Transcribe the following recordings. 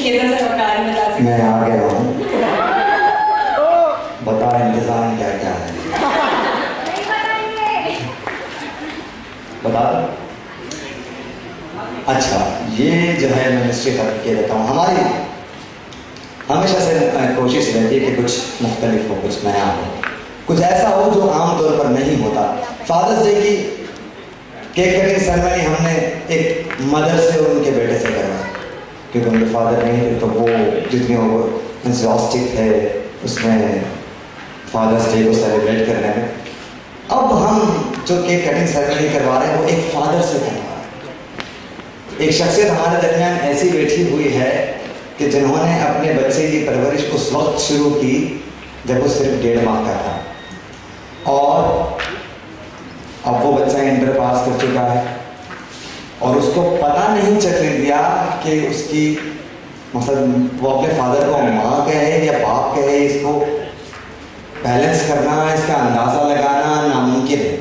میں آ گیا ہوں، بتا انتظام کیا کیا ہے، بتا دو۔ اچھا، یہ جو ہے منسٹری کر کے دیتا ہوں، ہماری ہمیشہ سے کوشش رہتی ہے کہ کچھ مختلف ہو، کچھ نیا ہو، کچھ ایسا ہو جو عام طور پر نہیں ہوتا۔ فادرس ڈے کی کیک کٹنگ سیرمنی ہم نے ایک مدر سے اور ان کے بیٹے سے کروائی، کیونکہ ان کے فادر نہیں تھے، تو وہ جتنی وہ انسوسٹک ہے اس میں فادرس ڈے کو سیلیبریٹ کرنے میں۔ اب ہم جو کیک کٹنگ سیرمنی کروا رہے ہیں وہ ایک فادر سے کروا رہے ہیں۔ ایک شخصیت ہمارے درمیان ایسی بیٹھی ہوئی ہے کہ جنہوں نے اپنے بچے کی پرورش اس وقت شروع کی جب وہ صرف 1.5 ماہ کا تھا، اور اب وہ بچہ انٹر پاس کر چکا ہے، اور اس کو پتہ نہیں چلنے دیا کہ اس کی مثلا وہ اپنے فادر کو ماں کہے یا باپ کہے، اس کو بیلنس کرنا، اس کا اندازہ لگانا ناممکن ہے۔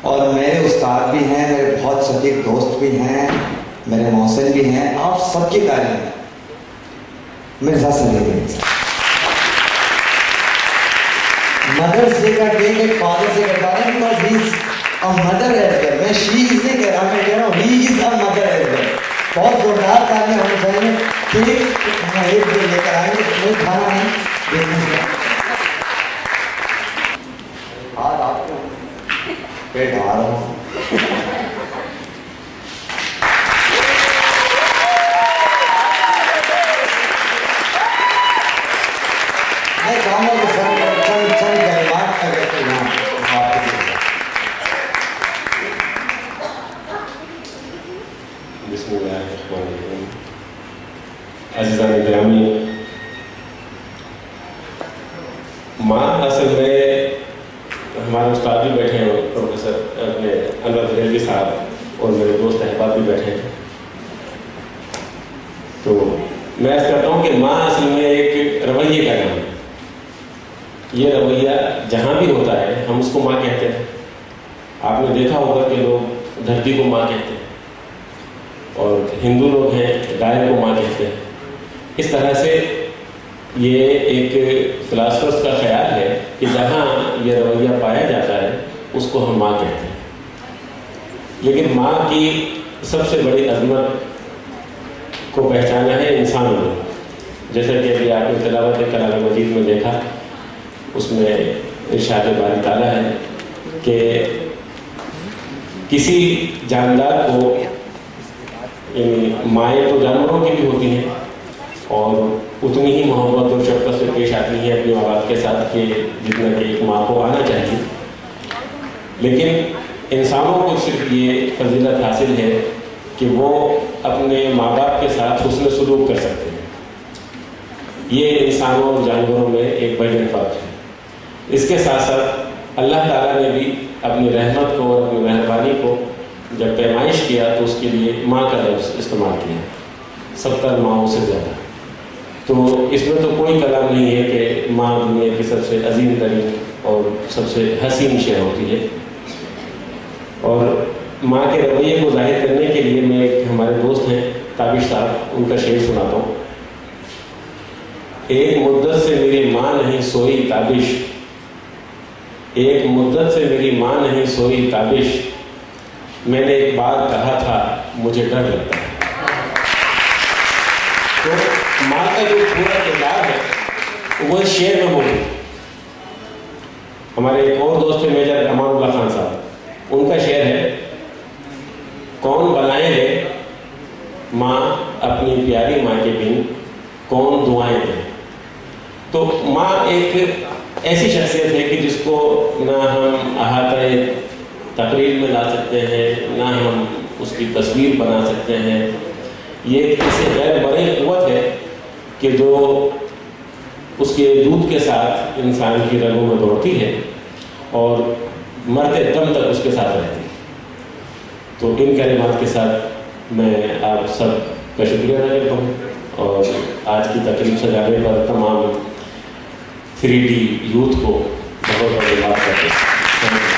اور میرے استاد بھی ہیں، میرے بہت شفیق دوست بھی ہیں، میرے محسن بھی ہیں، آپ سب کی تعلیم ہے مرزا سلیم بن صاحب۔ مدرس ڈے کا کیک ایک فادر سے کروا رہے ہیں، because he is a mother as well. میں شی از نہیں کہہ رہا، میں کہہ رہا ہوں ہی is a mother as well. بہت زوردار تعلیم ہونی چاہیے۔ کیک ہم ایک دن لے کر آئیں گے، کوئی کھانا نہیں دیکھنے کا۔ آج آپ کو پیٹ آ رہا ہوں۔ میں چاہوں گا کہ چند کلمات اگر تو یہاں بات کی جائے۔ بسم اللہ الرحمن الرحیم۔ عزیزان گرامی، ماں اصل میں ہمارے استاد بھی بیٹھے ہیں، پروفیسر اپنے انور دریلوی صاحب، اور میرے دوست احباب بھی بیٹھے ہیں، تو میں عرض کرتا ہوں کہ ماں اصل میں ایک رویے کا نام ہے۔ یہ رویہ جہاں بھی ہوتا ہے ہم اس کو ماں کہتے ہیں۔ آپ نے دیکھا ہوگا کہ لوگ دھرتی کو ماں کہتے ہیں، اور ہندو لوگ ہیں گائے کو ماں کہتے ہیں۔ اس طرح سے یہ ایک فلاسفرز کا خیال ہے کہ جہاں یہ رویہ پایا جاتا ہے اس کو ہم ماں کہتے ہیں۔ لیکن ماں کی سب سے بڑی عظمت کو پہچانا ہے انسانوں نے، جیسا کہ ابھی آپ نے تلاوت کلام مجید میں دیکھا، اس میں ارشاد باری تعالیٰ ہے کہ کسی جاندار کو، یعنی مائیں تو جانوروں کی بھی ہوتی ہیں اور اتنی ہی محبت اور شفقت سے پیش آتی ہیں اپنی اولاد کے ساتھ کہ جتنا کہ ایک ماں کو آنا چاہیے، لیکن انسانوں کو صرف یہ فضیلت حاصل ہے کہ وہ اپنے ماں باپ کے ساتھ حسن سلوک کر سکتے ہیں۔ یہ انسانوں اور جانوروں میں ایک بڑا فرق ہے۔ اس کے ساتھ ساتھ اللہ تعالیٰ نے بھی اپنی رحمت کو اور اپنی مہربانی کو جب پیمائش کیا تو اس کے لیے ماں کا لفظ استعمال کیا، 70 ماؤں سے زیادہ۔ تو اس میں تو کوئی کلام نہیں ہے کہ ماں دنیا کی سب سے عظیم ترین اور سب سے حسین شے ہوتی ہے۔ اور ماں کے رویے کو ظاہر کرنے کے لیے میں ایک ہمارے دوست ہیں تابش صاحب، ان کا شعر سناتا ہوں۔ ایک مدت سے میری ماں نہیں سوئی تابش، ایک مدت سے میری ماں نہیں سوئی تابش، میں نے ایک بار کہا تھا مجھے ڈر لگتا ہے۔ تو ماں کا جو پورا کردار ہے وہ اس شعر میں موجود ہے۔ ہمارے ایک اور دوست ہیں میجر امان اللہ خان صاحب، ان کا شعر ہے، کون بلائیں لے ماں اپنی پیاری ماں کے بن، کون دعائیں دے۔ تو ماں ایک ایسی شخصیت ہے کہ جس کو نہ ہم احاطہ تقریر میں لا سکتے ہیں، نہ ہم اس کی تصویر بنا سکتے ہیں۔ یہ ایک ایسی غیر مرئی قوت ہے کہ جو اس کے دودھ کے ساتھ انسان کی رگوں میں دوڑتی ہے اور مرتے دم تک اس کے ساتھ رہتی ہے۔ تو ان کلمات کے ساتھ میں آپ سب کا شکریہ ادا کرتا ہوں، اور آج کی تقریب سجانے پر تمام 3D یوتھ کو بہت بہت بات کرتے ہیں۔